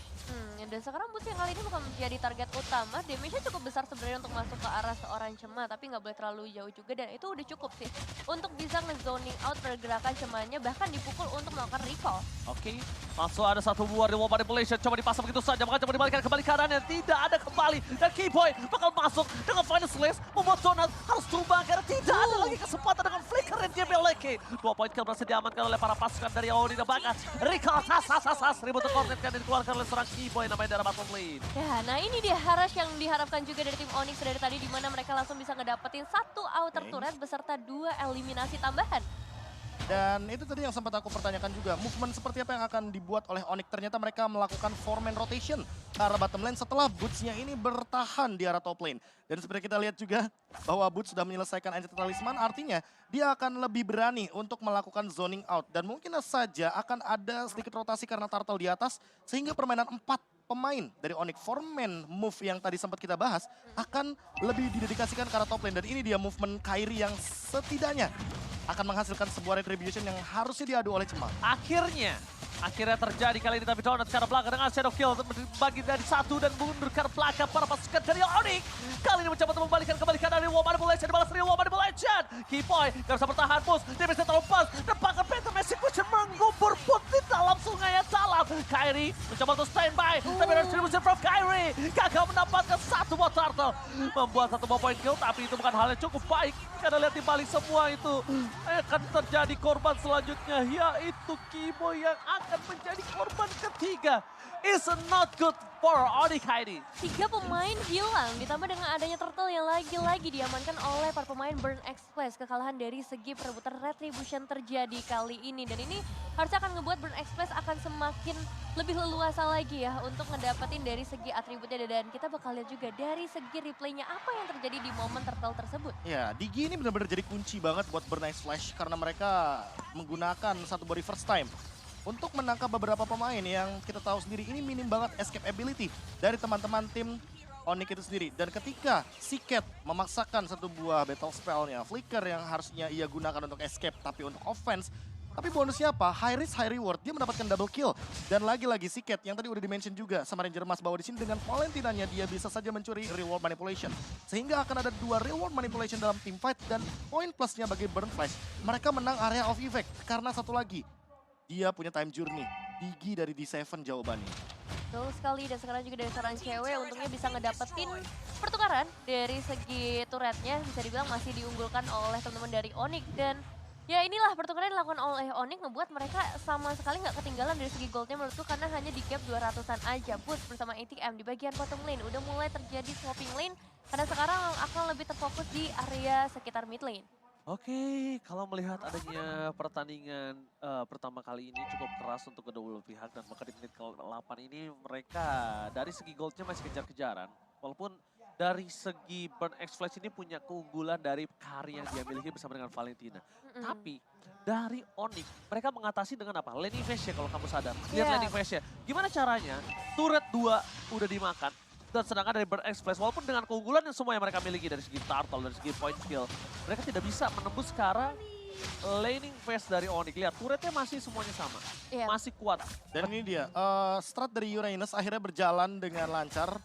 Dan sekarang Boots yang kali ini bukan menjadi target utama, damage-nya cukup besar sebenarnya untuk masuk ke arah seorang Cema, tapi nggak boleh terlalu jauh juga dan itu udah cukup sih untuk bisa nge-zoning out pergerakan Cemanya, bahkan dipukul untuk melakukan recall. Oke, langsung ada satu buah di wall manipulation, coba dipasang begitu saja, maka coba dibalikan kembali kanan yang tidak ada kembali. Dan Kiboy bakal masuk dengan final slash, membuat Donut harus tumbang karena tidak ada lagi kesempatan dengan flicker yang dia miliki. 2 point kill berhasil diamankan oleh para pasukan dari Audi dan bahkan recall, ribut coordinate kan dikeluarkan oleh seorang Kiboy namanya dari bottom lane. Ya, nah ini dia Harash yang diharapkan juga dari tim Onyx dari tadi, di mana mereka langsung bisa ngedapetin 1 outer turret beserta 2 eliminasi tambahan. Dan itu tadi yang sempat aku pertanyakan juga, movement seperti apa yang akan dibuat oleh Onyx. Ternyata mereka melakukan 4-man rotation ke arah bottom lane setelah Boots-nya ini bertahan di arah top lane. Dan seperti kita lihat juga bahwa Boots sudah menyelesaikan Enchanted Talisman, artinya dia akan lebih berani untuk melakukan zoning out. Dan mungkin saja akan ada sedikit rotasi karena turtle di atas, sehingga permainan 4 pemain dari Onyx 4-man move yang tadi sempat kita bahas akan lebih didedikasikan ke arah top lane. Dan ini dia movement Kairi yang setidaknya akan menghasilkan sebuah retribution yang harusnya diadu oleh Cema. Akhirnya terjadi kali ini, tapi Donut ke arah belakang dengan Shadow Kill bagi dari satu dan mundur ke arah belakang para pasukan dari Onyx. Kali ini mencoba untuk membalikan kembalikan dari Real Manipulation, dibalas Real Manipulation. Keyboy gak bisa bertahan, push, dia bisa terlepas. Dan bahkan Phantom Execution mengubur put di dalam sungai yang dalam. Kairi mencoba untuk standby, tapi retribution from Kairi gagal mendapatkan satu buah turtle. Membuat satu buah point kill, tapi itu bukan hal yang cukup baik. Karena lihat di balik semua itu akan terjadi korban selanjutnya, yaitu Keyboy yang akan menjadi korban ketiga. It's not good for Onyx Kairi. 3 pemain hilang, ditambah dengan adanya turtle yang lagi-lagi diamankan oleh para pemain Burn Express. Kekalahan dari segi perebutan retribution terjadi kali ini. Dan ini harusnya akan ngebuat Burn Express akan semakin lebih leluasa lagi ya untuk ngedapetin dari segi atributnya. Dan kita bakal lihat juga dari segi replaynya apa yang terjadi di momen turtle tersebut. Ya, Digi ini benar-benar jadi kunci banget buat Burn Ice Flash karena mereka menggunakan satu body first time untuk menangkap beberapa pemain yang kita tahu sendiri ini minim banget escape ability dari teman-teman tim Onyx itu sendiri. Dan ketika Siket memaksakan satu buah battle spellnya, Flicker yang harusnya ia gunakan untuk escape tapi untuk offense, tapi bonusnya apa? High risk, high reward. Dia mendapatkan double kill. Dan lagi-lagi Siket yang tadi udah di-mention juga sama Ranger Mas bahwa di sini dengan Valentinanya dia bisa saja mencuri reward manipulation. Sehingga akan ada 2 reward manipulation dalam team fight dan poin plusnya bagi Burn Flash. Mereka menang area of effect karena satu lagi, dia punya time journey. Digi dari D7 jawabannya. Betul sekali, dan sekarang juga dari seorang cewek untungnya bisa ngedapetin pertukaran dari segi turretnya. Bisa dibilang masih diunggulkan oleh teman-teman dari Onyx. Dan ya inilah pertukaran yang dilakukan oleh Onyx ngebuat mereka sama sekali nggak ketinggalan dari segi goldnya menurutku. Karena hanya di gap 200-an aja. Boost bersama ATM di bagian bottom lane. Udah mulai terjadi swapping lane. Karena sekarang akan lebih terfokus di area sekitar mid lane. Oke, kalau melihat adanya pertandingan pertama kali ini cukup keras untuk kedua belah pihak, dan maka di menit ke-8 ini mereka dari segi goldnya masih kejar-kejaran. Walaupun dari segi Burn X Flash ini punya keunggulan dari Kairi yang dia miliki bersama dengan Valentina. Tapi dari Onyx mereka mengatasi dengan apa? Laning phase ya kalau kamu sadar. Lihat laning phase ya. Gimana caranya? Turret 2 udah dimakan. Dan sedangkan dari Burn X Flash, walaupun dengan keunggulan yang semua yang mereka miliki dari segi turtle, dari segi point skill, mereka tidak bisa menembus ke arah laning phase dari Onyx. Lihat, turretnya masih semuanya sama, masih kuat. Dan ini dia, strat dari Uranus akhirnya berjalan dengan lancar.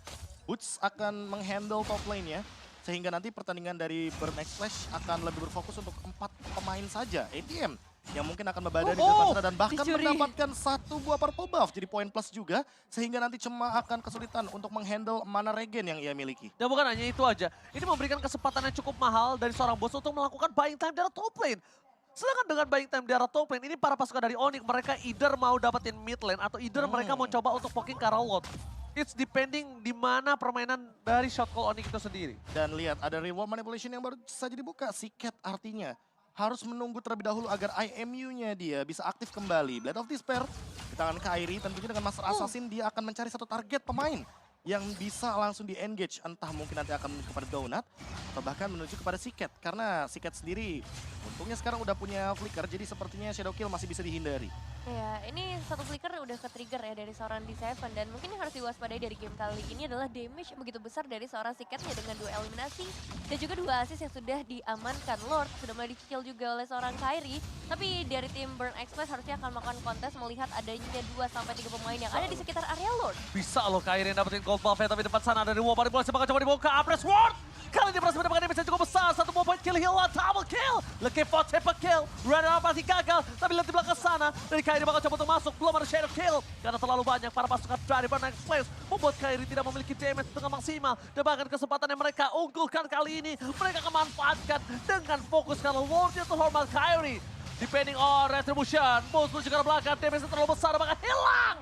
Boots akan menghandle top lane-nya, sehingga nanti pertandingan dari Burn X Flash akan lebih berfokus untuk 4 pemain saja. ATM yang mungkin akan membadani di depan sana dan bahkan mendapatkan satu buah purple buff jadi poin plus juga, sehingga nanti Cema akan kesulitan untuk menghandle mana regen yang ia miliki. Dan bukan hanya itu aja, ini memberikan kesempatan yang cukup mahal dari seorang bos untuk melakukan buying time di arah top lane. Sedangkan dengan buying time di arah top lane, ini para pasukan dari Onyx mereka either mau dapetin mid lane atau either mereka mau coba untuk poking ke arah Lord. It's depending di mana permainan dari shot call Onyx itu sendiri. Dan lihat, ada reward manipulation yang baru saja dibuka. Siket artinya harus menunggu terlebih dahulu agar IMU-nya dia bisa aktif kembali. Blade of Despair di tangan Kairi, tentunya dengan Master Assassin dia akan mencari satu target pemain yang bisa langsung di-engage. Entah mungkin nanti akan menuju kepada Donut atau bahkan menuju kepada Siket. Karena Siket sendiri untungnya sekarang udah punya flicker, jadi sepertinya Shadow Kill masih bisa dihindari. Ya, ini satu flicker udah ke-trigger ya dari seorang D7. Dan mungkin yang harus diwaspadai dari game kali ini adalah damage yang begitu besar dari seorang Siketnya dengan 2 eliminasi. Dan juga 2 assist yang sudah diamankan. Lord sudah mulai dicicil juga oleh seorang Kairi. Tapi dari tim Burn Express harusnya akan melakukan kontes melihat adanya 2-3 pemain yang ada di sekitar area Lord. Bisa loh Kairi yang dapetin gold buff ya, tapi depan sana ada reward manipulasi bakal coba dibuka Apres Ward. Kali ini berhasil mendapatkan damage yang cukup besar, 1 point kill heal, double kill. Looking for triple kill, runner-up masih gagal. Tapi lihat di belakang sana, dari Kairi bakal coba untuk masuk, belum ada shadow kill. Karena terlalu banyak para pasukan dari Burn X Flash membuat Kairi tidak memiliki damage dengan maksimal. Dan bahkan kesempatan yang mereka unggulkan kali ini, mereka akan manfaatkan dengan fokus karena Lordnya terhormat Kairi. Depending on retribution, Boost menuju ke belakang, damage terlalu besar, bahkan hilang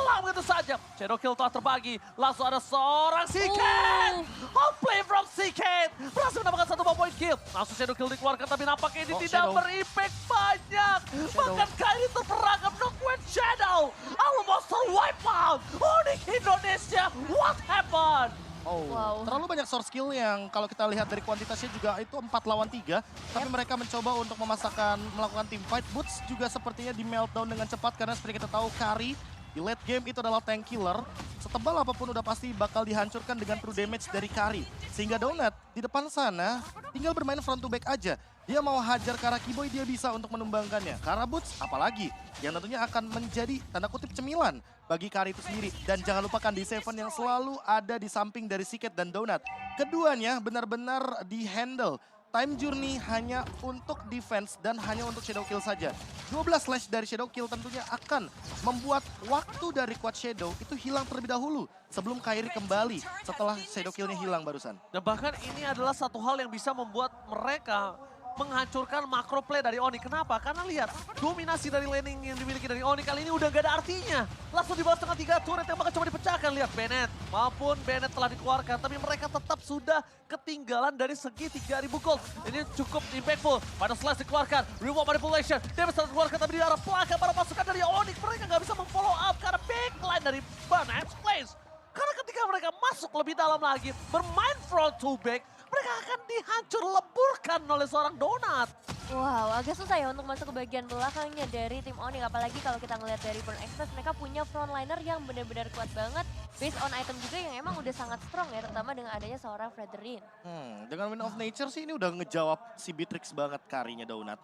hilang begitu saja. Shadow Kill telah terbagi. Langsung ada seorang Siket. Outplay from Siket. Berhasil mendapatkan 1 point kill. Langsung Shadow Kill dikeluarkan tapi nampaknya ini tidak Shadow. berimpact banyak. Bahkan Kairi terperangkap Knockwed Shadow. Almost wipe out. Onyx Indonesia, what happened? Oh, Wow. terlalu banyak source skill yang kalau kita lihat dari kuantitasnya juga itu 4 lawan 3. Tapi mereka mencoba untuk melakukan team fight. Boots juga sepertinya di meltdown dengan cepat karena seperti kita tahu Kari di late game itu adalah tank killer. Setebal apapun udah pasti bakal dihancurkan dengan true damage dari Kari. Sehingga Donut di depan sana tinggal bermain front to back aja. Dia mau hajar ke arah Kiboy, dia bisa untuk menumbangkannya. Karena Boots apalagi yang tentunya akan menjadi tanda kutip cemilan bagi Kari itu sendiri. Dan jangan lupakan D7 yang selalu ada di samping dari Siket dan Donut. Keduanya benar-benar di-handle. Time Journey hanya untuk defense dan hanya untuk Shadow Kill saja. 12 slash dari Shadow Kill tentunya akan membuat waktu dari Quad Shadow itu hilang terlebih dahulu. Sebelum Kairi kembali setelah Shadow Kill-nya hilang barusan. Dan bahkan ini adalah satu hal yang bisa membuat mereka menghancurkan makro play dari Onyx. Kenapa? Karena lihat, dominasi dari laning yang dimiliki dari Onyx kali ini udah gak ada artinya. Langsung dibalas dengan 3 turret yang bakal coba dipecahkan. Lihat Bennett, maupun Bennett telah dikeluarkan. Tapi mereka tetap sudah ketinggalan dari segi 3.000 gold. Ini cukup impactful. Pada slash dikeluarkan, reward manipulation. Damage telah dikeluarkan tapi di arah belakang para pasukan dari Onyx. Mereka gak bisa memfollow up karena backline dari Banach Place. Karena ketika mereka masuk lebih dalam lagi, bermain front to back, mereka akan dihancur leburkan oleh seorang Donut. Wow, agak susah ya untuk masuk ke bagian belakangnya dari tim Onyx. Apalagi kalau kita ngeliat dari Burn Express, mereka punya frontliner yang benar-benar kuat banget. Based on item juga yang emang udah sangat strong ya, terutama dengan adanya seorang Frederin. Dengan Wind of Nature sih ini udah ngejawab si Beatrix banget Karinya Donut.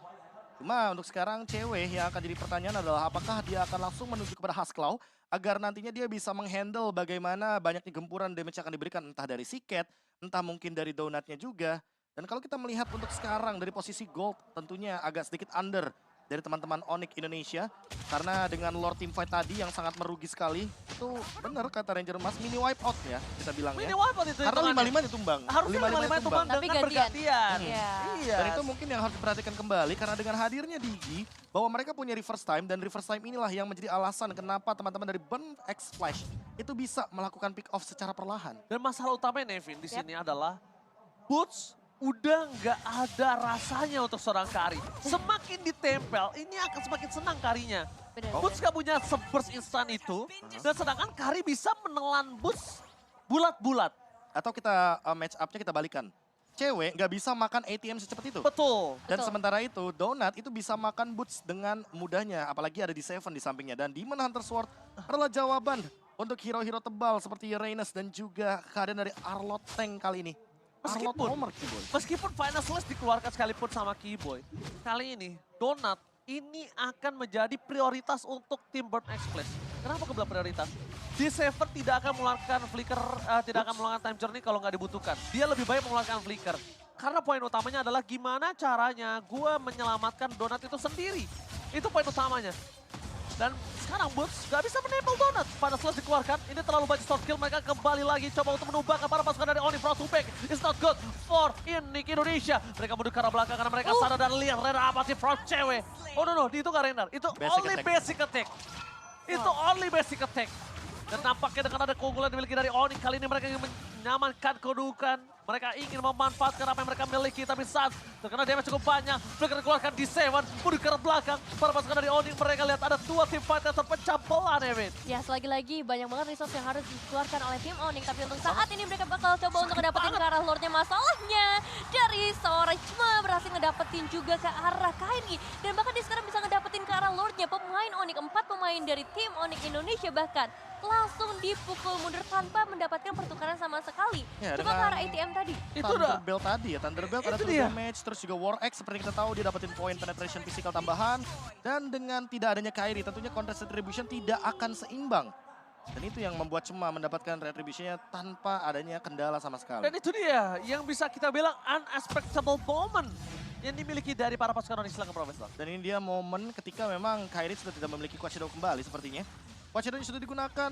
Cuma untuk sekarang cewek yang akan jadi pertanyaan adalah apakah dia akan langsung menuju kepada Husklaw agar nantinya dia bisa menghandle bagaimana banyaknya gempuran damage yang akan diberikan entah dari Siket, entah mungkin dari Donutnya juga. Dan kalau kita melihat untuk sekarang dari posisi gold tentunya agak sedikit under dari teman-teman Onyx Indonesia. Karena dengan Lord Teamfight tadi yang sangat merugi sekali. Itu benar kata Ranger Mas, mini wipe out ya kita bilang Mini ya. wipeout itu Karena hitungannya. 5-5 ditumbang. Harusnya 5-5 tumbang Tapi dengan bergantian. Iya. Iya. Dan itu mungkin yang harus diperhatikan kembali karena dengan hadirnya Digi bahwa mereka punya reverse time dan reverse time inilah yang menjadi alasan kenapa teman-teman dari Burn X Flash itu bisa melakukan pick off secara perlahan. Dan masalah utamanya Nevin di sini adalah Boots udah nggak ada rasanya untuk seorang Kari. Semakin ditempel, ini akan semakin senang Karinya. Bener. Boots gak punya burst instan itu, dan sedangkan Kari bisa menelan Boots bulat-bulat. Atau kita match up-nya kita balikan. Cewek nggak bisa makan ATM secepat itu. Betul. Dan Betul. sementara itu Donut itu bisa makan Boots dengan mudahnya. Apalagi ada di Seven di sampingnya. Dan Demon Hunter Sword adalah jawaban untuk hero-hero tebal seperti Reynes dan juga kehadiran dari Arlott Tank kali ini. Arlott Homer Kiboy. Meskipun Final Slash dikeluarkan sekalipun sama Kiboy, kali ini Donut ini akan menjadi prioritas untuk tim Burn X Flash. Kenapa aku bilang prioritas? D7 tidak akan mengeluarkan flicker, tidak akan mengeluarkan time journey kalau nggak dibutuhkan. Dia lebih baik mengeluarkan flicker. Karena poin utamanya adalah gimana caranya gue menyelamatkan Donut itu sendiri. Itu poin utamanya. Dan sekarang Boots gak bisa menempel Donut. Pada slash dikeluarkan, ini terlalu banyak short kill. Mereka kembali lagi coba untuk menumbangkan para pasukan dari Onyx front to back. It's not good for Onyx Indonesia. Mereka mundur ke arah belakang karena mereka sadar dan lihat Renner apa sih front cewek. Oh no, itu gak Renner. Itu Basic only attack. basic attack. Itu only basic attack. Dan nampaknya dengan ada keunggulan dimiliki dari Onyx, kali ini mereka ingin menyamankan kedudukan. Mereka ingin memanfaatkan apa yang mereka miliki, tapi saat terkena damage cukup banyak, mereka dikeluarkan di Seven, mundur ke arah belakang. Para pasukan dari Onyx, mereka lihat ada 2 tim fight yang terpecah belah, Nevin. Ya, selagi-lagi banyak banget resource yang harus dikeluarkan oleh tim Onyx. Tapi untuk saat ini mereka bakal coba untuk ngedapetin ke arah Lordnya. Masalahnya dari seorang cuma berhasil ngedapetin juga ke arah Kairi. Dan bahkan dia sekarang bisa ngedapetin ke arah Lordnya. Pemain Onyx, 4 pemain dari tim Onyx Indonesia bahkan langsung dipukul mundur tanpa mendapatkan pertukaran sama sekali. Ya, Cuma ke dengan- arah ATM tadi. Itu udah. Thunderbelt tadi ya, Thunderbelt ada Itu true dia. damage, terus juga War X seperti kita tahu dia dapetin poin penetration physical tambahan. Dan dengan tidak adanya Kairi tentunya contest retribution tidak akan seimbang. Dan itu yang membuat Cema mendapatkan retributionnya tanpa adanya kendala sama sekali. Dan itu dia yang bisa kita bilang unexpectable moment yang dimiliki dari para pasukan Onyx Selangor Profesor. Dan ini dia momen ketika memang Kairi sudah tidak memiliki Quad Shadow kembali sepertinya. Quad Shadow sudah digunakan.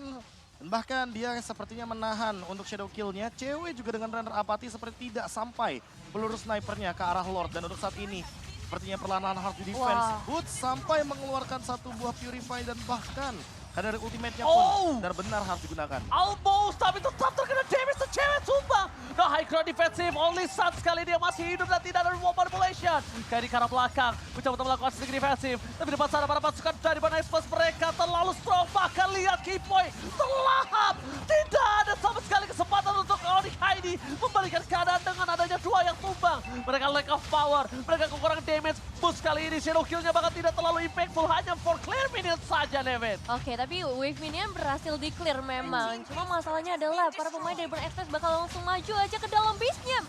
Dan bahkan dia sepertinya menahan untuk shadow kill-nya. Cewek juga dengan runner apati seperti tidak sampai peluru snipernya ke arah Lord. Dan untuk saat ini sepertinya perlahan-lahan harus di defense. Wah. Boots sampai mengeluarkan satu buah Purify dan bahkan Dan dari ultimate-nya Oh! pun benar-benar harus digunakan. Almost, tapi tetap terkena damage cewek tumbang. No high ground defensive, only Sun sekali dia masih hidup dan tidak ada wall manipulation. Kairi ke arah belakang, mencoba untuk melakukan sedikit defensif. Tapi depan sana para pasukan dari Bana Express mereka terlalu strong. Bahkan lihat Kipoy terlahap. Tidak ada sama sekali kesempatan untuk Onyx Heidi membalikan keadaan dengan adanya dua yang tumbang. Mereka lack of power, mereka kekurangan damage. Boost kali ini Shadow Kill-nya bahkan tidak terlalu impactful, hanya for clear minions saja, Nevin. Oke, tapi wave minion berhasil di-clear memang. Cuma masalahnya adalah para pemain dari Burn Express bakal langsung maju aja ke dalam base-nya.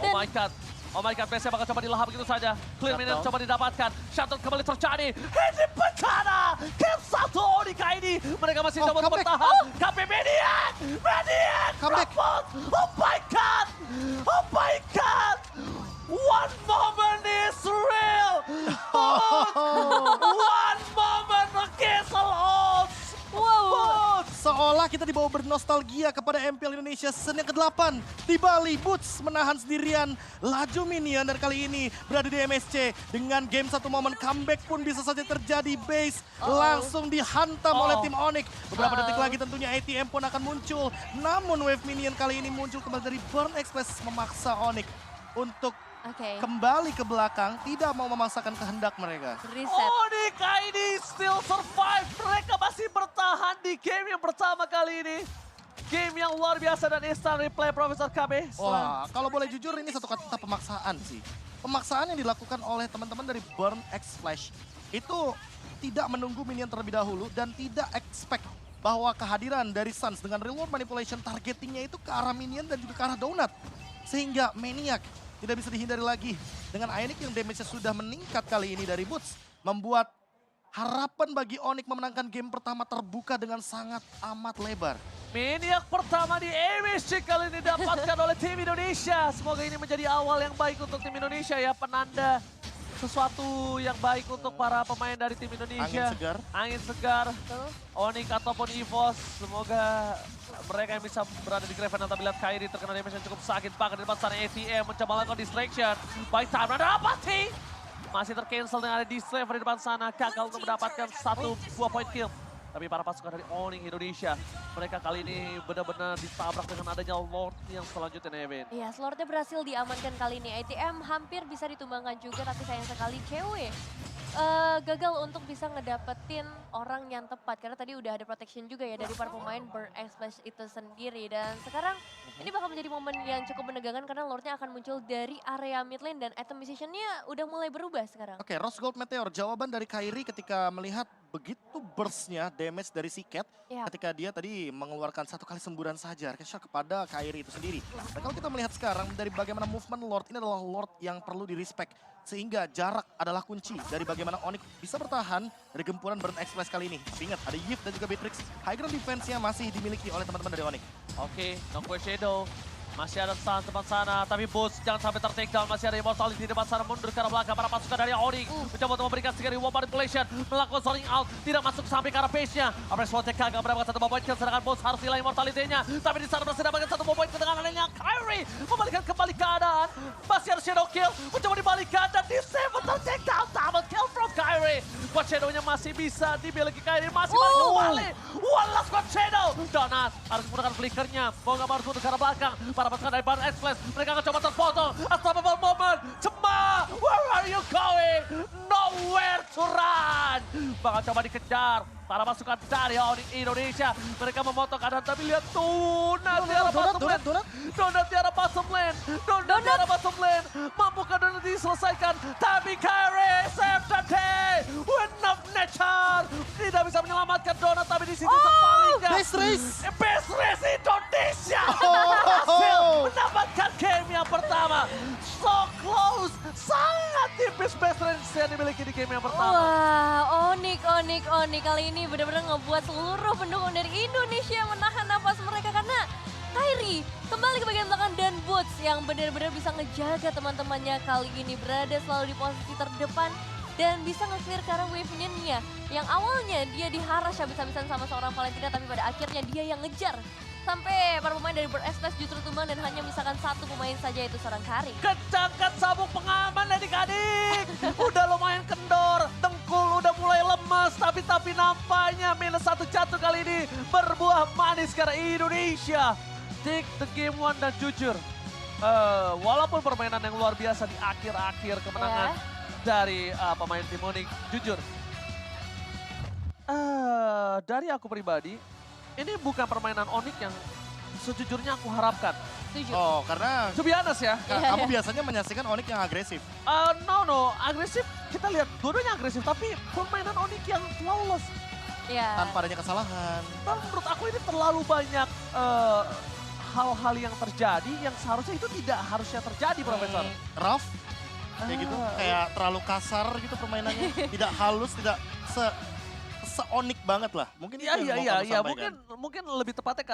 Oh my god. Oh my god, base-nya bakal coba dilahap begitu saja. Clear minion coba didapatkan. Shutdown kembali terjadi. Ini bencana. Kill satu Onyx Heidi. Mereka masih coba untuk comeback. bertahan. KP Median. Median. Comeback. Report. Oh my god. Oh my god. One moment is real. One moment against all odds. Wow. Seolah kita dibawa bernostalgia kepada MPL Indonesia season yang ke-8. Di Bali, Boots menahan sendirian laju minion dan kali ini berada di MSC. Dengan game satu momen comeback pun bisa saja terjadi. Base langsung dihantam oleh tim Onyx. Beberapa detik lagi tentunya ATM pun akan muncul. Namun wave minion kali ini muncul kembali dari Burn Express memaksa Onyx untuk Oke, kembali ke belakang, tidak mau memaksakan kehendak mereka. reset. Onyx Heidi still survive. Mereka masih bertahan di game yang pertama kali ini. Game yang luar biasa dan instant replay Profesor KB. Wah, kalau boleh jujur ini satu kata pemaksaan sih. Pemaksaan yang dilakukan oleh teman-teman dari Burn X Flash itu tidak menunggu minion terlebih dahulu dan tidak expect bahwa kehadiran dari Suns dengan reward manipulation targetingnya itu ke arah minion dan juga ke arah donut. Sehingga Maniac tidak bisa dihindari lagi. Dengan Ionic yang damage-nya sudah meningkat kali ini dari Boots. Membuat harapan bagi Onyx memenangkan game pertama terbuka dengan sangat amat lebar. Maniac pertama di MSC kali ini didapatkan oleh tim Indonesia. Semoga ini menjadi awal yang baik untuk tim Indonesia ya. Penanda sesuatu yang baik untuk para pemain dari tim Indonesia. Angin segar. Angin segar. Betul. Onyx ataupun EVOS. Semoga mereka yang bisa berada di Graven. Tapi lihat Kairi terkena damage yang cukup sakit. Bahkan di depan sana ATM mencoba melakukan distraction. Baik time ada apa sih? Masih tercancel dengan ada Dislever di depan sana. Gagal untuk mendapatkan dua point kill. Tapi para pasukan dari Onyx Indonesia, mereka kali ini benar-benar ditabrak dengan adanya Lord yang selanjutnya, Nevin. Iya, Slordnya berhasil diamankan kali ini. ATM hampir bisa ditumbangkan juga, tapi sayang sekali cewek gagal untuk bisa ngedapetin orang yang tepat. Karena tadi udah ada protection juga ya dari para pemain Burn Express itu sendiri. Dan sekarang ini bakal menjadi momen yang cukup menegangkan karena Lordnya akan muncul dari area mid lane dan item positionnya udah mulai berubah sekarang. Oke, Rose Gold Meteor. Jawaban dari Kairi ketika melihat begitu burst-nya damage dari si Cat. Iya. Ketika dia tadi mengeluarkan satu kali semburan saja kepada Kairi itu sendiri. Dan kalau kita melihat sekarang dari bagaimana movement Lord, ini adalah Lord yang perlu di-respect. Sehingga jarak adalah kunci dari bagaimana Onyx bisa bertahan dari gempuran Burn Express kali ini. Tapi ingat, ada Yves dan juga Beatrix. High ground defense-nya masih dimiliki oleh teman-teman dari Onyx. Oke, Nongko Shadow. Masih ada Sun depan sana, tapi Boost jangan sampai ter-take down. Masih ada Immortality di depan sana, mundur ke arah belakang. Para pasukan dari Onyx mencoba untuk memberikan segera wall manipulation. Melakukan zoning out, tidak masuk sampai ke arah base-nya. Apres Walltech gagal mendapatkan satu point kill, sedangkan Boost harus hilang Immortality-nya. Tapi di sana berhasil mendapatkan satu point kill dengan adanya Kairi. Membalikan kembali keadaan. Masih ada Shadow Kill, mencoba dibalikan dan Disable ter-take down. Double kill from Kairi. Squad Shadow-nya masih bisa dimiliki Kairi, masih balik kembali. One last Squad Shadow. Donut harus menggunakan flickernya. Mau nggak mau harus mundur ke arah belakang. Para pasukan dari Burn Express, mereka akan coba terpotong. Unstoppable moment. Cema, where are you going? Nowhere to run. Bakal coba dikejar. Para pasukan dari Onyx Indonesia. Mereka memotong keadaan, tapi lihat Donut di arah bottom lane. Donut di arah bottom lane. Donut di arah bottom lane. Mampukah Donut diselesaikan? Tapi Kairi save the day. Win of nature. Tidak bisa menyelamatkan Donut, tapi di situ sebaliknya. Base race. Best Race Indonesia berhasil mendapatkan game yang pertama. So close, sangat tipis Best Race yang dimiliki di game yang pertama. Wah, Onyx kali ini benar-benar ngebuat seluruh pendukung dari Indonesia menahan napas mereka karena Kairi kembali ke bagian belakang dan Boots yang benar-benar bisa ngejaga teman-temannya kali ini berada selalu di posisi terdepan dan bisa nge-clear ke arah wave minion-nya yang awalnya dia diharas habis-habisan sama seorang Valentina tapi pada akhirnya dia yang ngejar. Sampai para pemain dari Burn Express justru tumbang dan hanya misalkan satu pemain saja yaitu seorang Kairi. Kencangkan sabuk pengaman adik-adik. Udah lumayan kendor, dengkul udah mulai lemas, tapi nampaknya -1 jatuh kali ini berbuah manis karena Indonesia take the game one dan jujur. Walaupun permainan yang luar biasa di akhir-akhir kemenangan dari pemain tim Onyx, jujur. Dari aku pribadi, ini bukan permainan Onyx yang sejujurnya aku harapkan. Setuju. Oh, karena To be honest ya. kamu biasanya menyaksikan Onyx yang agresif. No, agresif. Kita lihat dua-duanya agresif, tapi permainan Onyx yang flawless. Iya. Tanpa adanya kesalahan. Dan menurut aku ini terlalu banyak hal-hal yang terjadi yang seharusnya itu tidak harusnya terjadi, Profesor. Rough, kayak gitu. Kayak terlalu kasar gitu permainannya. Tidak halus, tidak se-Onyx banget lah. Mungkin itu yang mau kamu sampaikan. Mungkin lebih tepatnya